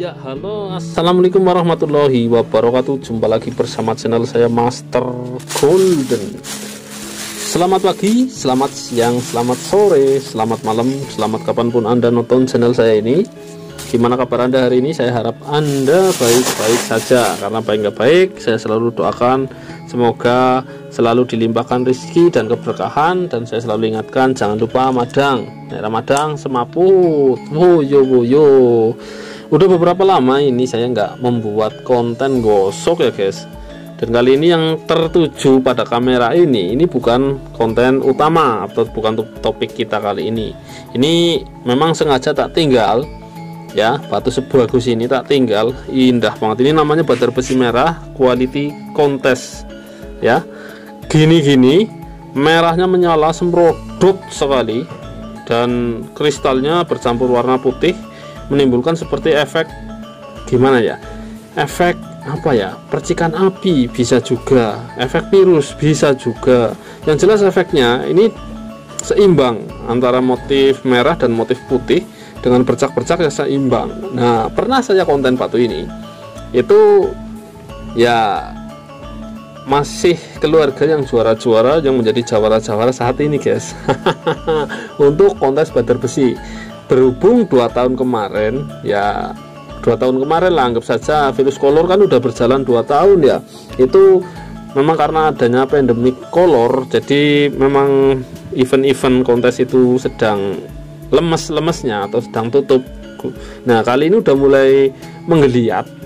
Ya, halo, assalamualaikum warahmatullahi wabarakatuh. Jumpa lagi bersama channel saya Master Golden. Selamat pagi, selamat siang, selamat sore, selamat malam, selamat kapanpun Anda nonton channel saya ini. Gimana kabar Anda hari ini? Saya harap Anda baik-baik saja. Karena baik nggak baik, saya selalu doakan semoga selalu dilimpahkan rezeki dan keberkahan. Dan saya selalu ingatkan jangan lupa madang. Ramadang semaput, woyo. Udah beberapa lama ini saya nggak membuat konten gosok ya guys. Dan kali ini yang tertuju pada kamera ini bukan konten utama atau bukan topik kita kali ini. Ini memang sengaja tak tinggal ya, batu sebagus ini tak tinggal, indah banget. Ini namanya batar besi merah quality contest ya. Gini merahnya menyala semrodot sekali dan kristalnya bercampur warna putih, menimbulkan seperti efek gimana ya, efek apa ya, percikan api bisa juga, efek virus bisa juga. Yang jelas efeknya ini seimbang antara motif merah dan motif putih dengan bercak-bercak yang seimbang. Nah, pernah saya konten batu ini itu ya masih keluarga yang juara-juara, yang menjadi jawara-jawara saat ini guys. Untuk kontes batar besi. Berhubung 2 tahun kemarin ya, 2 tahun kemarin lah anggap saja, virus kolor kan udah berjalan 2 tahun ya. Itu memang karena adanya pandemi kolor, jadi memang event-event kontes itu sedang lemes-lemesnya atau sedang tutup. Nah, kali ini udah mulai menggeliat.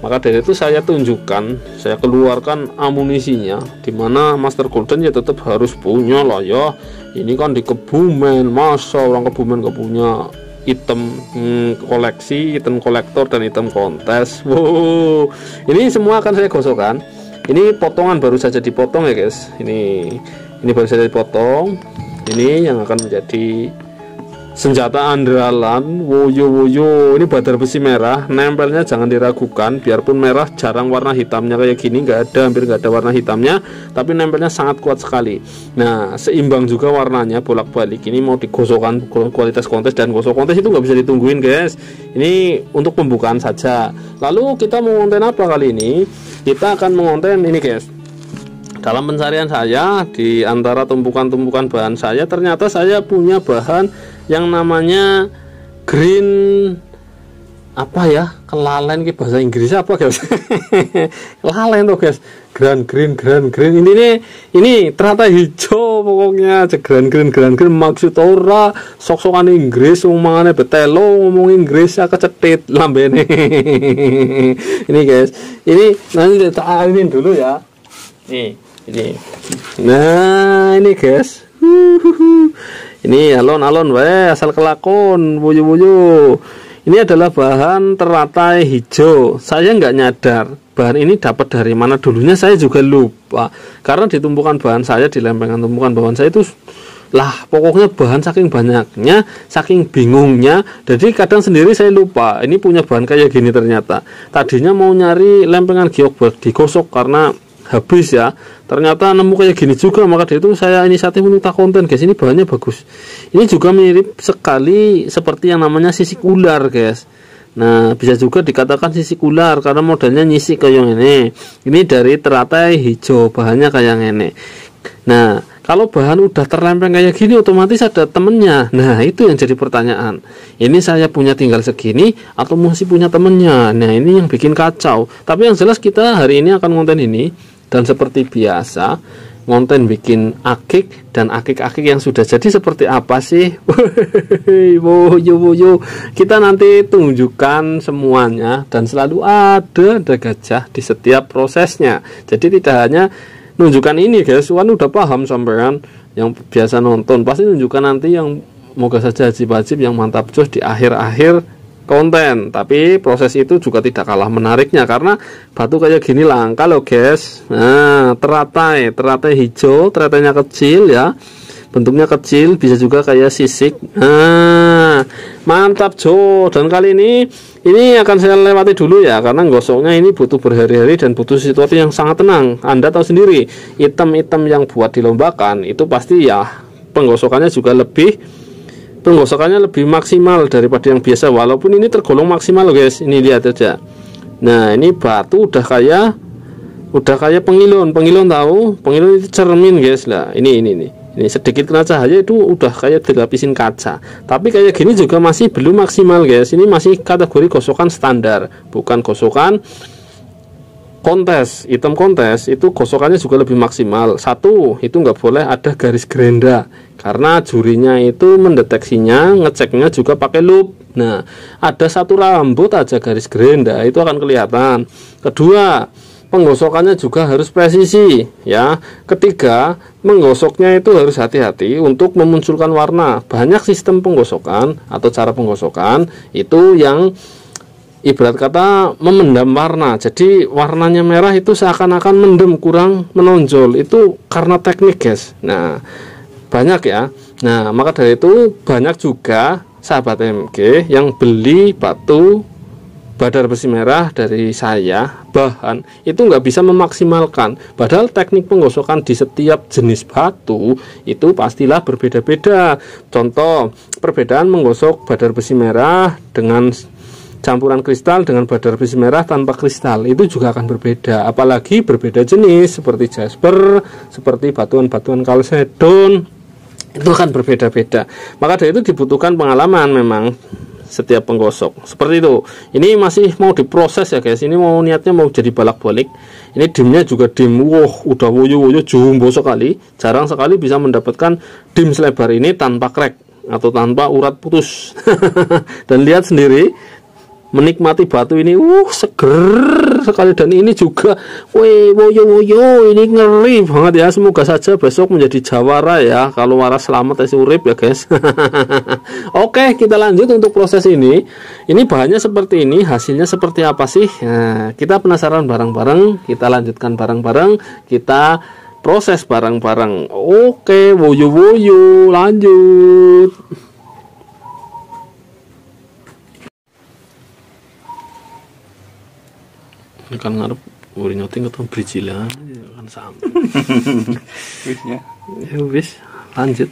Maka dari itu saya tunjukkan, saya keluarkan amunisinya, dimana Master Golden ya tetap harus punya lah ya. Ini kan di Kebumen, masa orang Kebumen gak punya item koleksi, item kolektor dan item kontes. Wow, ini semua akan saya gosokkan. Ini potongan baru saja dipotong ya guys. Ini baru saja dipotong. Ini yang akan menjadi senjata andalan. Woyo. Ini batar besi merah, nempelnya jangan diragukan. Biarpun merah jarang warna hitamnya kayak gini, hampir nggak ada warna hitamnya, tapi nempelnya sangat kuat sekali. Nah, seimbang juga warnanya, bolak-balik. Ini mau digosokkan kualitas kontes, dan gosok kontes itu nggak bisa ditungguin guys. Ini untuk pembukaan saja. Lalu kita mau konten apa kali ini? Kita akan mengonten ini guys. Dalam pencarian saya di antara tumpukan-tumpukan bahan saya, ternyata saya punya bahan yang namanya green apa ya, kelalen ki bahasa Inggris apa guys. Kelalen tuh guys, green ini ternyata hijau pokoknya. Green maksud ora sok-sokan Inggris ngomongane betelo, ngomong Inggris ya kecetit lambene. Ini guys, ini nanti tak alinin dulu ya. Ini. Nah, ini guys. Ini alon-alon asal kelakon, woyo. Ini adalah bahan teratai hijau. Saya nggak nyadar bahan ini dapat dari mana, dulunya saya juga lupa. Karena di tumpukan bahan saya, di lempengan tumpukan bahan saya itu pokoknya bahan saking banyaknya, saking bingungnya, jadi kadang sendiri saya lupa ini punya bahan kayak gini. Ternyata tadinya mau nyari lempengan giok buat digosok karena habis ya, ternyata nemu kayak gini juga. Maka dari itu saya inisiatif untuk tak konten guys. Ini bahannya bagus. Ini juga mirip sekali seperti yang namanya sisik ular guys. Nah, bisa juga dikatakan sisik ular karena modelnya nyisik kayak ini. Ini dari teratai hijau, bahannya kayak ini. Nah, kalau bahan udah terlempeng kayak gini, otomatis ada temennya. Nah, itu yang jadi pertanyaan. Ini saya punya tinggal segini atau masih punya temennya? Nah, ini yang bikin kacau. Tapi yang jelas kita hari ini akan konten ini. Dan seperti biasa, konten bikin akik, dan akik-akik yang sudah jadi seperti apa sih? Woyo. Kita nanti tunjukkan semuanya, dan selalu ada gajah di setiap prosesnya. Jadi tidak hanya nunjukkan ini guys, udah paham sampean yang biasa nonton, pasti nunjukkan nanti yang moga saja wajib yang mantap jos di akhir-akhir konten. Tapi proses itu juga tidak kalah menariknya karena batu kayak gini langka loh guys. Nah, teratai hijau, teratainya kecil ya, bentuknya kecil, bisa juga kayak sisik. Nah, mantap jo. Dan kali ini akan saya lewati dulu ya, karena gosoknya ini butuh berhari-hari dan butuh situasi yang sangat tenang. Anda tahu sendiri, item-item yang buat dilombakan itu pasti ya penggosokannya juga lebih penggosokannya lebih maksimal daripada yang biasa, walaupun ini tergolong maksimal guys. Ini lihat aja. Nah, ini batu udah kayak pengilon tahu? Pengilon itu cermin guys lah. Ini sedikit kena cahaya itu udah kayak dilapisin kaca. Tapi kayak gini juga masih belum maksimal guys. Ini masih kategori gosokan standar, bukan gosokan kontes. Item kontes itu gosokannya juga lebih maksimal. Satu, itu nggak boleh ada garis gerenda, karena jurinya itu mendeteksinya, ngeceknya juga pakai loop. Nah, ada satu rambut aja garis gerenda itu akan kelihatan. Kedua, penggosokannya juga harus presisi ya. Ketiga, menggosoknya itu harus hati-hati untuk memunculkan warna. Banyak sistem penggosokan atau cara penggosokan itu yang ibarat kata memendam warna, jadi warnanya merah itu seakan-akan mendem, kurang menonjol. Itu karena teknik guys. Nah, banyak ya. Nah, maka dari itu banyak juga sahabat MG yang beli batu badar besi merah dari saya, bahan itu nggak bisa memaksimalkan, padahal teknik penggosokan di setiap jenis batu itu pastilah berbeda-beda. Contoh, perbedaan menggosok badar besi merah dengan campuran kristal dengan badar besi merah tanpa kristal itu juga akan berbeda, apalagi berbeda jenis seperti jasper, seperti batuan-batuan kalsedon, itu akan berbeda-beda. Maka dari itu dibutuhkan pengalaman memang setiap penggosok seperti itu. Ini masih mau diproses ya guys, ini mau niatnya mau jadi balak-balik. Ini dimnya juga dim, udah woyo-woyo jumbo sekali, jarang sekali bisa mendapatkan dim selebar ini tanpa crack atau tanpa urat putus. Dan lihat sendiri, menikmati batu ini seger sekali, dan ini juga woyo ini ngeri banget ya. Semoga saja besok menjadi jawara ya, kalau waras selamat urip ya guys. Oke, kita lanjut untuk proses ini bahannya seperti ini, hasilnya seperti apa sih? Nah, kita penasaran bareng-bareng, kita lanjutkan bareng-bareng, kita proses bareng-bareng. Oke, woyo lanjut. Ini kan ngarep uri nyoting atau brijilan kan sama. Wis ya. Ya wis, lanjut.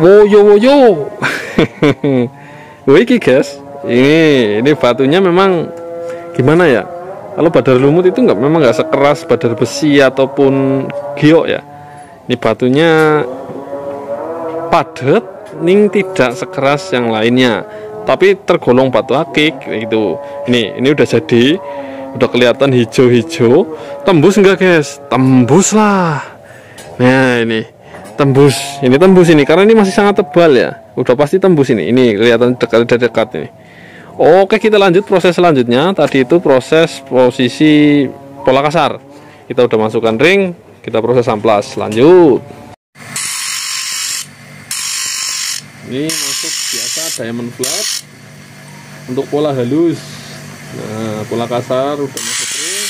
Woyo. Wiki guys, ini batunya memang gimana ya? Kalau badar lumut itu memang nggak sekeras badar besi ataupun giok ya. Ini batunya padat, ning tidak sekeras yang lainnya, tapi tergolong batu akik itu. Ini udah jadi, udah kelihatan hijau-hijau. Tembus enggak guys? Tembus lah. Nah ini tembus ini karena ini masih sangat tebal ya, udah pasti tembus ini kelihatan dekat ini. Oke, kita lanjut proses selanjutnya. Tadi itu proses posisi pola kasar, kita udah masukkan ring, kita proses amplas. Lanjut, ini masuk biasa diamond flat untuk pola halus. Nah, pola kasar udah masuk ring,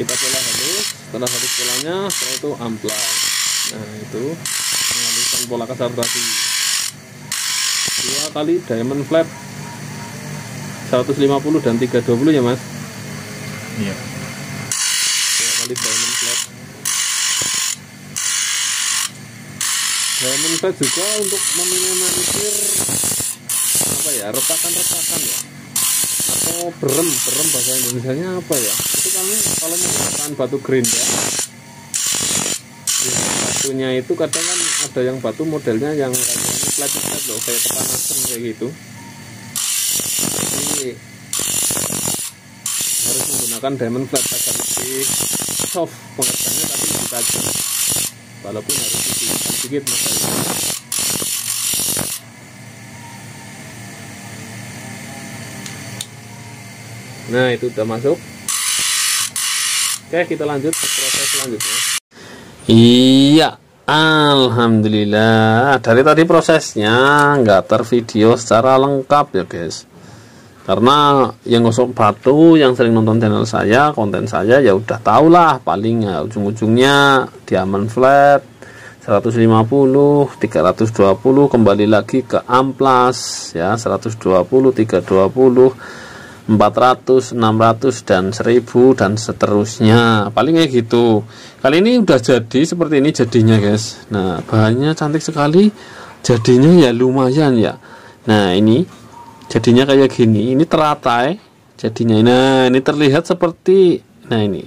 kita pola halus. Setelah habis polanya, setelah itu amplas. Nah, itu menghaluskan pola kasar tadi. 2 kali diamond flat 150 dan 320 ya mas? Iya. 2 kali diamond flat diamond flat juga untuk meminimalisir apa ya, retakan-retakan ya, atau berem bahasa Indonesianya apa ya, itu kami kalau menggunakan batu gerinda ya, batunya itu kadang kan ada yang batu modelnya yang kayak flat loh, kayak kepanasan kayak gitu. Jadi harus menggunakan diamond flat agar lebih soft pengerjaannya, tapi lebih tajam, walaupun harus sedikit masalahnya. Nah, itu udah masuk. Oke, kita lanjut ke proses selanjutnya. Iya, alhamdulillah. Dari tadi prosesnya nggak tervideo secara lengkap ya guys, karena yang gosok batu yang sering nonton channel saya, konten saya ya udah tau lah, paling ya ujung-ujungnya diamond flat 150, 320, kembali lagi ke amplas ya, 120, 320, 400, 600 dan 1000 dan seterusnya, paling kayak gitu. Kali ini udah jadi seperti ini jadinya guys. Nah, bahannya cantik sekali, jadinya ya lumayan ya. Nah, ini jadinya kayak gini, ini teratai jadinya. Nah, ini terlihat seperti, nah ini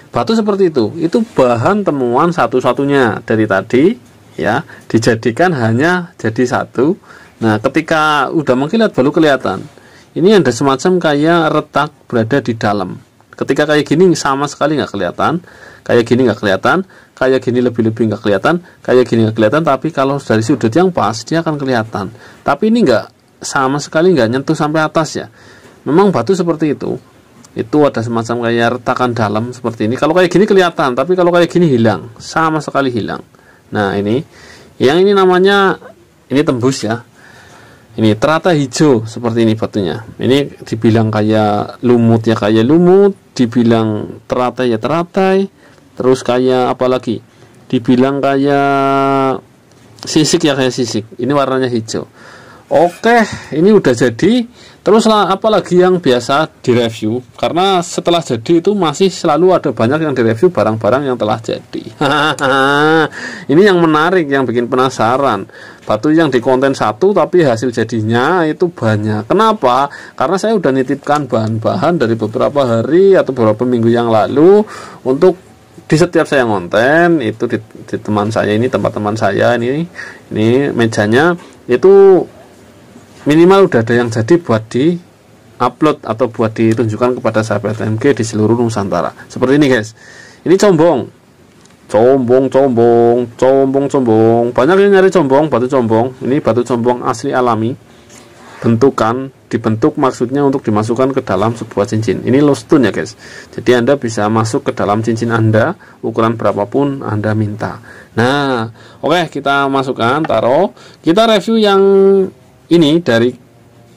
batu seperti itu bahan temuan satu-satunya dari tadi ya, dijadikan hanya jadi satu. Nah, ketika udah mengkilat baru kelihatan ini ada semacam kayak retak berada di dalam. Ketika kayak gini sama sekali nggak kelihatan, kayak gini nggak kelihatan, kayak gini lebih-lebih nggak kelihatan, kayak gini nggak kelihatan. Tapi kalau dari sudut yang pas dia akan kelihatan. Tapi ini nggak, sama sekali nggak nyentuh sampai atas ya. Memang batu seperti itu ada semacam kayak retakan dalam seperti ini. Kalau kayak gini kelihatan, tapi kalau kayak gini hilang, sama sekali hilang. Nah, ini yang ini namanya, ini tembus ya. Ini teratai hijau seperti ini batunya. Ini dibilang kayak lumut ya kayak lumut, dibilang teratai ya teratai, terus kayak apa lagi? Dibilang kayak sisik ya kayak sisik. Ini warnanya hijau. Oke, ini udah jadi. Terus apalagi yang biasa direview, karena setelah jadi itu masih selalu ada banyak yang direview barang-barang yang telah jadi. Ini yang menarik, yang bikin penasaran. Batu yang di konten satu tapi hasil jadinya itu banyak. Kenapa? Karena saya udah nitipkan bahan-bahan dari beberapa hari atau beberapa minggu yang lalu untuk di setiap saya ngonten itu di teman saya ini, tempat teman saya ini mejanya itu minimal udah ada yang jadi buat di upload atau buat ditunjukkan kepada sahabat MG di seluruh Nusantara. Seperti ini guys. Ini combong. Banyak yang nyari combong, batu combong. Ini batu combong asli alami. Bentukan, dibentuk maksudnya untuk dimasukkan ke dalam sebuah cincin. Ini low stone ya guys. Jadi Anda bisa masuk ke dalam cincin Anda ukuran berapapun Anda minta. Nah, oke, kita masukkan, taruh. Kita review yang ini dari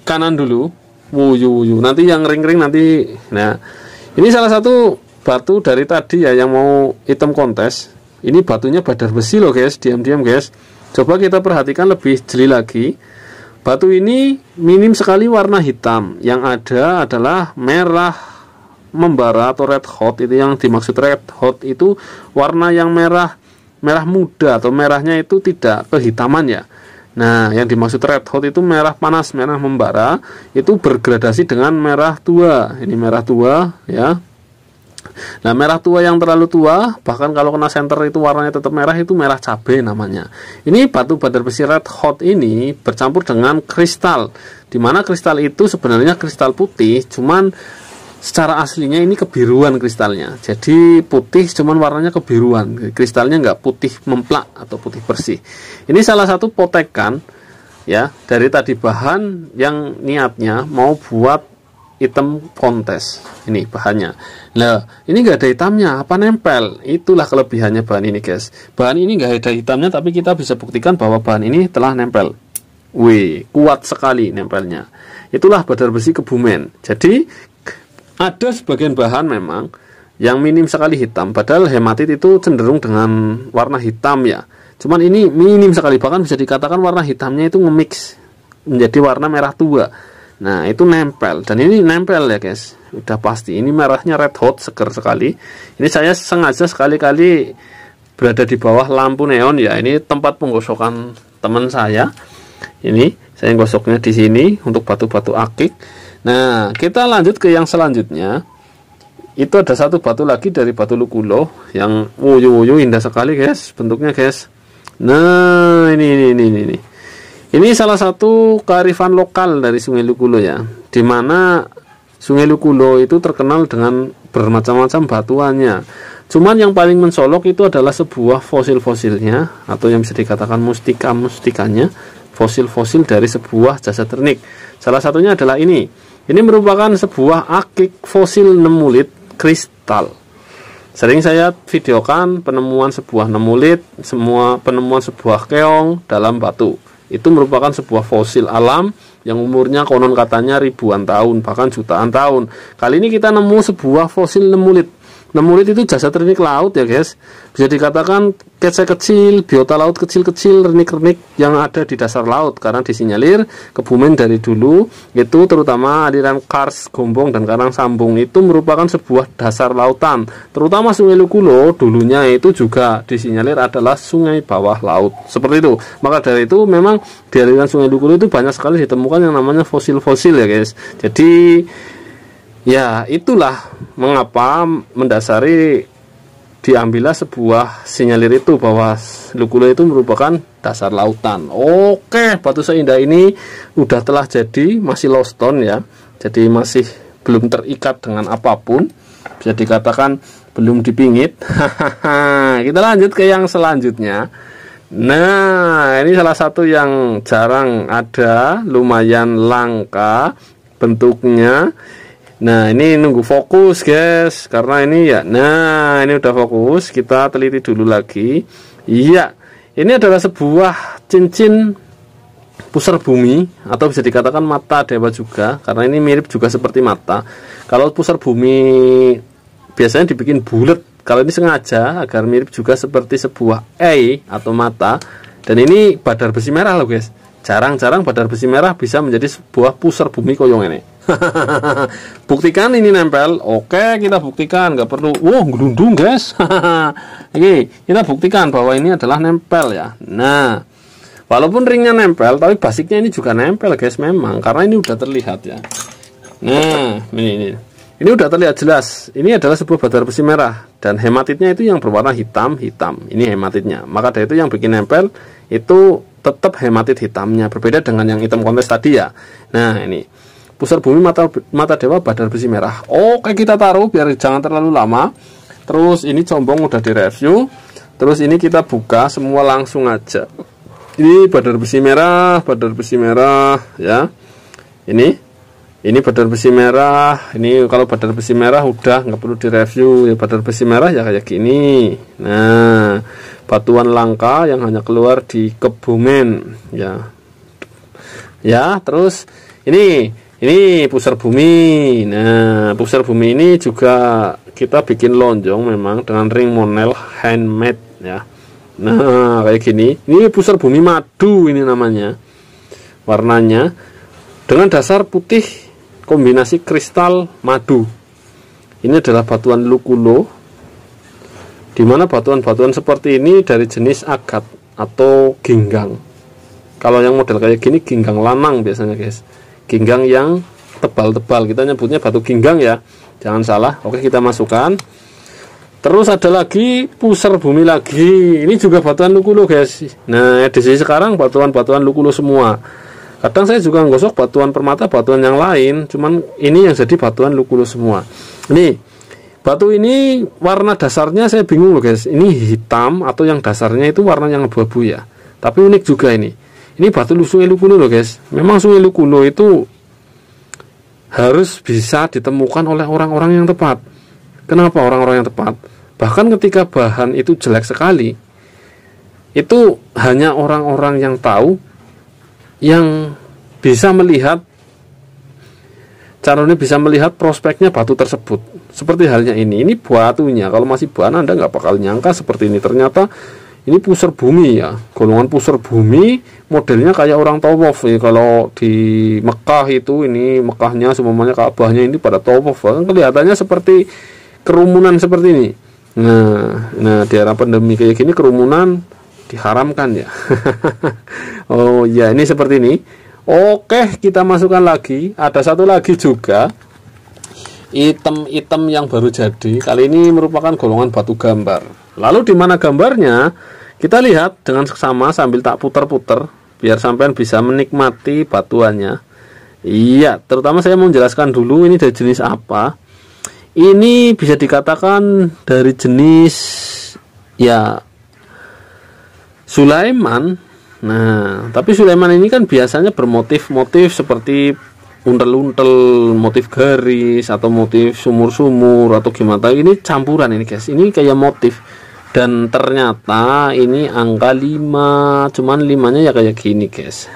kanan dulu, wuyu. Nanti yang ring-ring nanti. Nah, ini salah satu batu dari tadi ya yang mau item kontes. Ini batunya badar besi loh guys, diam-diam guys. Coba kita perhatikan lebih jeli lagi. Batu ini minim sekali warna hitam. Yang ada adalah merah membara atau red hot. Itu yang dimaksud red hot itu warna yang merah muda atau merahnya itu tidak kehitaman ya. Nah, yang dimaksud red hot itu merah panas, merah membara, itu bergradasi dengan merah tua. Ini merah tua ya. Nah, merah tua yang terlalu tua, bahkan kalau kena senter itu warnanya tetap merah, itu merah cabai namanya. Ini batu badar besi red hot ini bercampur dengan kristal, dimana kristal itu sebenarnya kristal putih, cuman secara aslinya ini kebiruan kristalnya. Jadi putih cuman warnanya kebiruan. Kristalnya nggak putih memplak atau putih bersih. Ini salah satu potekan ya dari tadi bahan yang niatnya mau buat item kontes. Ini bahannya. Nah, ini nggak ada hitamnya, apa nempel? Itulah kelebihannya bahan ini guys. Bahan ini nggak ada hitamnya tapi kita bisa buktikan bahwa bahan ini telah nempel. Wih, kuat sekali nempelnya. Itulah badar besi Kebumen. Jadi ada sebagian bahan memang yang minim sekali hitam, padahal hematit itu cenderung dengan warna hitam ya. Cuman ini minim sekali, bahkan bisa dikatakan warna hitamnya itu nge-mix menjadi warna merah tua. Nah, itu nempel, dan ini nempel ya guys, udah pasti. Ini merahnya red hot, seger sekali. Ini saya sengaja sekali-kali berada di bawah lampu neon ya. Ini tempat penggosokan teman saya. Ini saya gosoknya di sini untuk batu-batu akik. Nah, kita lanjut ke yang selanjutnya. Itu ada satu batu lagi dari batu Lukulo yang wuyu indah sekali guys bentuknya guys. Nah, ini. Ini salah satu kearifan lokal dari Sungai Lukulo ya. Dimana Sungai Lukulo itu terkenal dengan bermacam-macam batuannya. Cuman yang paling mencolok itu adalah sebuah fosil-fosilnya, atau yang bisa dikatakan mustika-mustikanya, fosil-fosil dari sebuah jasa ternik. Salah satunya adalah ini. Ini merupakan sebuah akik fosil nemulit kristal. Sering saya videokan penemuan sebuah nemulit, penemuan sebuah keong dalam batu. Itu merupakan sebuah fosil alam yang umurnya konon katanya ribuan tahun, bahkan jutaan tahun. Kali ini kita nemu sebuah fosil nemulit. Nemulit itu jasa ternik laut ya guys. Bisa dikatakan kece kecil, biota laut kecil-kecil, renik-renik yang ada di dasar laut. Karena disinyalir Kebumen dari dulu itu terutama aliran Kars, Gombong, dan Karang Sambung itu merupakan sebuah dasar lautan. Terutama Sungai Lukulo dulunya itu juga disinyalir adalah sungai bawah laut. Seperti itu. Maka dari itu memang di aliran Sungai Lukulo itu banyak sekali ditemukan yang namanya fosil-fosil ya guys. Jadi ya itulah mengapa mendasari diambillah sebuah sinyalir itu bahwa Lukulo itu merupakan dasar lautan. Oke, batu seindah ini udah telah jadi, masih low stone ya. Jadi masih belum terikat dengan apapun. Bisa dikatakan belum dipingit. Kita lanjut ke yang selanjutnya. Nah, ini salah satu yang jarang ada, lumayan langka bentuknya. Nah, ini nunggu fokus guys, karena ini ya, nah ini udah fokus, kita teliti dulu lagi. Iya, ini adalah sebuah cincin pusar bumi, atau bisa dikatakan mata dewa juga, karena ini mirip juga seperti mata. Kalau pusar bumi biasanya dibikin bulat, kalau ini sengaja agar mirip juga seperti sebuah eye atau mata. Dan ini badar besi merah loh guys. Jarang-jarang badar besi merah bisa menjadi sebuah pusar bumi koyong ini. Buktikan ini nempel. Oke, kita buktikan, nggak perlu gelundung guys. Oke, kita buktikan bahwa ini adalah nempel ya. Nah, walaupun ringnya nempel, tapi basicnya ini juga nempel guys memang, karena ini udah terlihat ya. Nah, ini udah terlihat jelas. Ini adalah sebuah badar besi merah, dan hematitnya itu yang berwarna hitam. Ini hematitnya. Maka dari itu yang bikin nempel itu tetap hematit hitamnya, berbeda dengan yang hitam kontes tadi ya. Nah, ini pusar bumi mata dewa badar besi merah. Oke, kita taruh biar jangan terlalu lama. Terus ini combong udah direview. Terus ini kita buka semua langsung aja. Ini badar besi merah ya. Ini badar besi merah. Ini kalau badar besi merah udah nggak perlu direview ya, badar besi merah ya kayak gini. Nah, batuan langka yang hanya keluar di Kebumen ya. Ya, terus ini pusar bumi. Nah, pusar bumi ini juga kita bikin lonjong memang dengan ring monel handmade ya. Nah, kayak gini. Ini pusar bumi madu ini namanya. Warnanya dengan dasar putih kombinasi kristal madu. Ini adalah batuan Lukulo, dimana batuan-batuan seperti ini dari jenis agat atau ginggang. Kalau yang model kayak gini ginggang lanang biasanya guys. Ginggang yang tebal-tebal, kita nyebutnya batu ginggang ya, jangan salah. Oke, kita masukkan. Terus ada lagi pusar bumi lagi. Ini juga batuan Lukulo guys. Nah, edisi sekarang batuan-batuan Lukulo semua. Kadang saya juga nggosok batuan permata, batuan yang lain, cuman ini yang jadi batuan Lukulo semua. Nih, batu ini warna dasarnya saya bingung loh guys. Ini hitam atau yang dasarnya itu warna yang abu-abu ya. Tapi unik juga ini. Ini batu Sungai Lukulo loh guys. Memang Sungai Lukulo itu harus bisa ditemukan oleh orang-orang yang tepat. Kenapa orang-orang yang tepat? Bahkan ketika bahan itu jelek sekali, itu hanya orang-orang yang tahu, yang bisa melihat, caranya bisa melihat prospeknya batu tersebut. Seperti halnya ini batunya. Kalau masih bahan Anda nggak bakal nyangka seperti ini. Ternyata ini pusar bumi ya, golongan pusar bumi, modelnya kayak orang tawaf ya. Kalau di Mekah itu, ini Mekahnya semuanya Ka'bahnya ini pada tawaf, kelihatannya seperti kerumunan seperti ini. Nah di era pandemi kayak gini kerumunan diharamkan ya. Oh ya, ini seperti ini. Oke, kita masukkan lagi. Ada satu lagi juga item yang baru jadi. Kali ini merupakan golongan batu gambar. Lalu di mana gambarnya? Kita lihat dengan seksama sambil tak putar-putar biar sampean bisa menikmati batuannya. Iya, terutama saya mau menjelaskan dulu ini dari jenis apa. Ini bisa dikatakan dari jenis ya Sulaiman. Nah, tapi Sulaiman ini kan biasanya bermotif-motif seperti untel-untel, motif garis atau motif sumur-sumur atau gimana. Ini campuran ini guys. Ini kayak motif. Dan ternyata ini angka 5, cuman 5-nya ya kayak gini guys.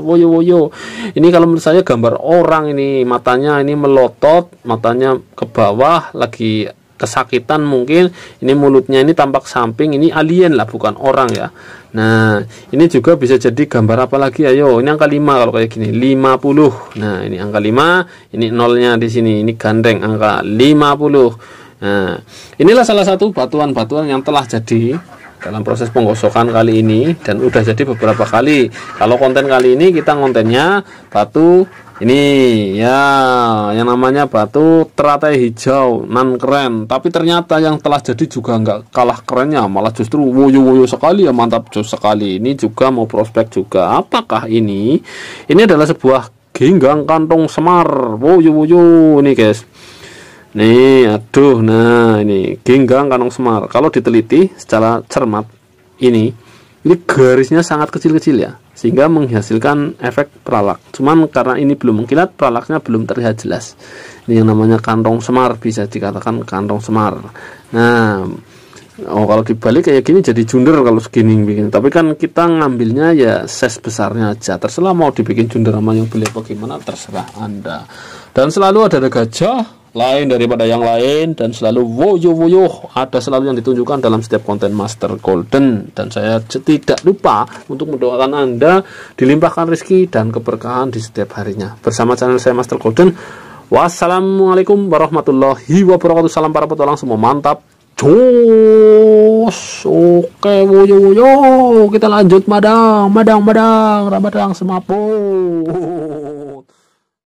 Woyo. Ini kalau menurut saya gambar orang ini, matanya ini melotot, matanya ke bawah, lagi kesakitan mungkin. Ini mulutnya ini tampak samping, ini alien lah, bukan orang ya. Nah, ini juga bisa jadi gambar apa lagi? Ayo, ini angka 5 kalau kayak gini, 50. Nah, ini angka 5, ini nolnya di sini, ini gandeng angka 50. Nah, inilah salah satu batuan-batuan yang telah jadi dalam proses penggosokan kali ini dan udah jadi beberapa kali. Kalau konten kali ini kita kontennya batu ini ya, yang namanya batu teratai hijau nan keren. Tapi ternyata yang telah jadi juga nggak kalah kerennya, malah justru woyo sekali ya, mantap jos sekali. Ini juga mau prospek juga. Apakah ini? Ini adalah sebuah genggang kantong semar. Woyo ini guys. Nih, aduh, nah ini genggang kantong semar. Kalau diteliti secara cermat, ini garisnya sangat kecil-kecil ya, sehingga menghasilkan efek peralak. Cuman karena ini belum mengkilat, peralaknya belum terlihat jelas. Ini yang namanya kantong semar, bisa dikatakan kantong semar. Nah, kalau dibalik kayak gini jadi junder kalau segini bikin. Tapi kan kita ngambilnya ya size besarnya aja. Terserah mau dibikin junder sama yang beli bagaimana, terserah Anda. Dan selalu ada gajah lain daripada yang lain, dan selalu woyo ada selalu yang ditunjukkan dalam setiap konten Master Golden. Dan saya tidak lupa untuk mendoakan Anda dilimpahkan rezeki dan keberkahan di setiap harinya bersama channel saya Master Golden. Wassalamualaikum warahmatullahi wabarakatuh. Salam para petualang semua, mantap jos. Oke, woyo kita lanjut madang semapo.